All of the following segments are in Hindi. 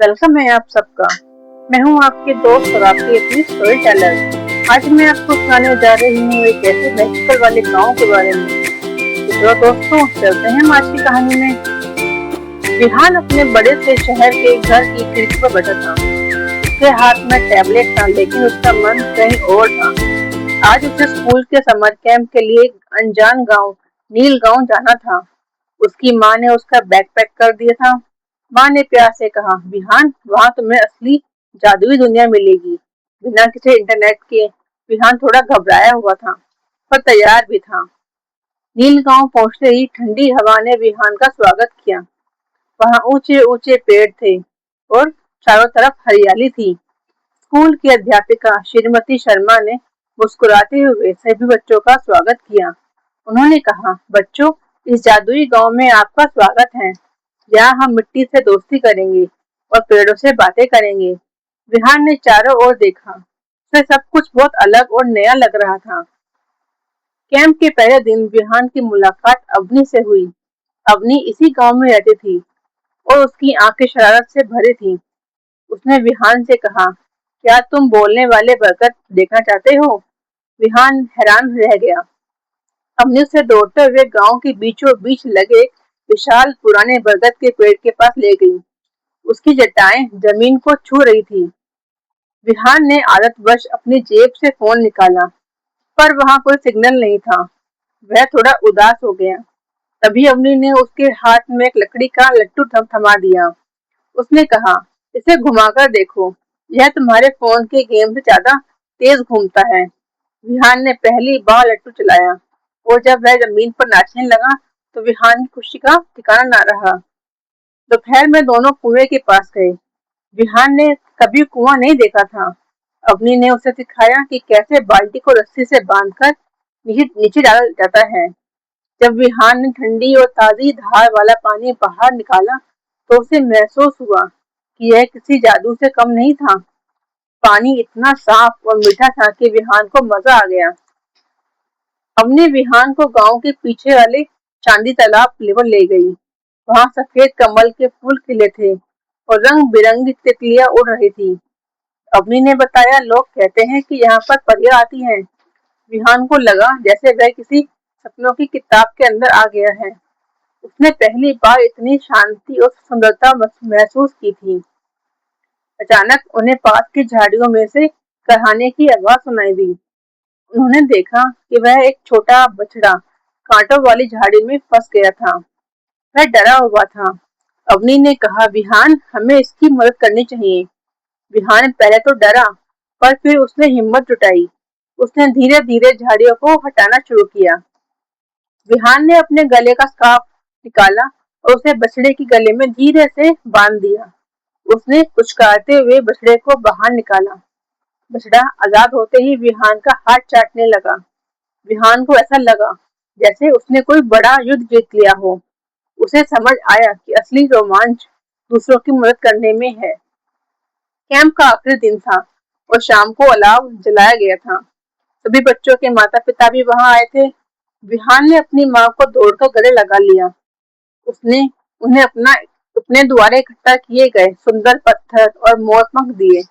वेलकम है आप सबका। मैं हूं आपके दोस्त और आपकी अपनी स्टोरी टेलर। आज मैं आपको सुनाने जा रही हूं एक ऐसे मैजिकल वाले गांव के बारे में। तो दोस्तों चलते हैं हम आज की कहानी में। विहान अपने बड़े से शहर के घर की खिड़की पर बैठा था। उसके हाथ में टैबलेट था, लेकिन उसका मन कहीं और था। आज उसे स्कूल के समर कैंप के लिए एक अनजान गांव नील गांव जाना था। उसकी माँ ने उसका बैग पैक कर दिया था। माँ ने प्यार से कहा, विहान वहाँ तुम्हें असली जादुई दुनिया मिलेगी। बिना किसी इंटरनेट के विहान थोड़ा घबराया हुआ था, पर तैयार भी था। नील गांव पहुंचते ही ठंडी हवा ने विहान का स्वागत किया। वहाँ ऊंचे ऊंचे पेड़ थे और चारों तरफ हरियाली थी। स्कूल की अध्यापिका श्रीमती शर्मा ने मुस्कुराते हुए सभी बच्चों का स्वागत किया। उन्होंने कहा, बच्चों, इस जादुई गांव में आपका स्वागत है। यहाँ हम मिट्टी से दोस्ती करेंगे और पेड़ों से बातें करेंगे। विहान ने चारों ओर देखा। उसे सब कुछ बहुत अलग और नया लग रहा था। कैंप के पहले दिन विहान की मुलाकात अवनी से हुई। अवनी इसी गांव में रहती थी और उसकी आंखें शरारत से भरी थी। उसने विहान से कहा, क्या तुम बोलने वाले बरगद देखना चाहते हो? विहान हैरान रह गया। अवनी उसे दौड़ते हुए गांव के बीचों बीच लगे विशाल पुराने बरगद के पेड़ के पास ले गई। उसकी जटाएं जमीन को छू रही थी। विहान ने आदतवश अपनी जेब से फोन निकाला, पर वहां कोई सिग्नल नहीं था। वह थोड़ा उदास हो गया। तभी अवनी ने उसके हाथ में एक लकड़ी का लट्टू थमा दिया। उसने कहा, इसे घुमाकर देखो, यह तुम्हारे फोन के गेम से ज्यादा तेज घूमता है। विहान ने पहली बार लट्टू चलाया और जब वह जमीन पर नाचने लगा तो विहान की खुशी का ठिकाना ना रहा। दोपहर में दोनों कुएं के पास गए। विहान ने कभी कुआं नहीं देखा था। अवनी ने उसे सिखाया कि कैसे बाल्टी को रस्सी से बांधकर नीचे नीचे डाला जाता है। जब विहान ने ठंडी और ताजी धार वाला पानी बाहर निकाला तो उसे महसूस हुआ कि यह किसी जादू से कम नहीं था। पानी इतना साफ और मीठा था कि विहान को मजा आ गया। अवनी विहान को गांव के पीछे वाले चांदी तालाब पर ले गई। वहां सफेद कमल के फूल खिले थे और रंग बिरंगी तितलियां उड़ रही थी। अवनी ने बताया, लोग कहते हैं कि यहाँ पर परियां आती हैं। विहान को लगा जैसे वह किसी सपनों की किताब के अंदर आ गया है। उसने पहली बार इतनी शांति और सुंदरता महसूस की थी। अचानक उन्हें पास की झाड़ियों में से कहने की आवाज सुनाई दी। उन्होंने देखा कि वह एक छोटा बछड़ा कांटों वाली झाड़ी में फंस गया था। वह डरा हुआ था। अवनी ने कहा, विहान, हमें इसकी मदद करनी चाहिए। विहान पहले तो डरा, पर फिर उसने हिम्मत जुटाई। उसने धीरे धीरे झाड़ियों को हटाना शुरू किया। विहान ने अपने गले का स्कार्फ निकाला और उसे बछड़े के गले में धीरे से बांध दिया। उसने पुचकारते हुए बछड़े को बाहर निकाला। बछड़ा आजाद होते ही विहान का हाथ चाटने लगा। विहान को ऐसा लगा जैसे उसने कोई बड़ा युद्ध जीत लिया हो। उसे समझ आया कि असली रोमांच दूसरों की मदद करने में है। कैंप का आखिरी दिन था और शाम को अलाव जलाया गया था। सभी बच्चों के माता पिता भी वहां आए थे। विहान ने अपनी माँ को दौड़कर गले लगा लिया। उसने उन्हें अपने द्वारा इकट्ठा किए गए सुंदर पत्थर और मोरपंख दिए।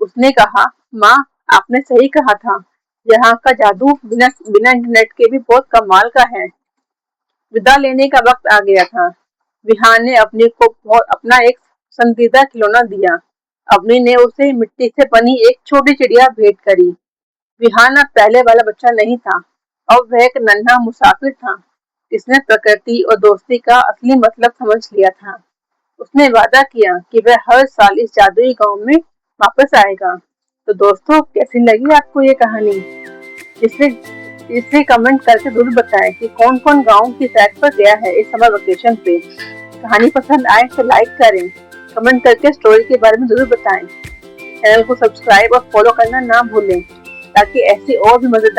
उसने कहा, माँ, आपने सही कहा था। यहाँ का जादू बिना बिना इंटरनेट के भी बहुत कमाल का है। विदा लेने का वक्त आ गया था। विहान ने अपना एक पसंदीदा खिलौना दिया। अवनी ने उसे मिट्टी से बनी एक छोटी चिड़िया भेंट करी। विहान अब पहले वाला बच्चा नहीं था। अब वह एक नन्हा मुसाफिर था जिसने प्रकृति और दोस्ती का असली मतलब समझ लिया था। उसने वादा किया कि वह हर साल इस जादुई गांव में वापस आएगा। तो दोस्तों, कैसी लगी आपको ये कहानी? जिसने इसे कमेंट करके जरूर बताएं कि कौन कौन गांव की सैर पर गया है इस समर वेकेशन पे। कहानी पसंद आए तो लाइक करें, कमेंट करके स्टोरी के बारे में जरूर बताएं। चैनल को सब्सक्राइब और फॉलो करना ना भूलें ताकि ऐसी और भी मजेदार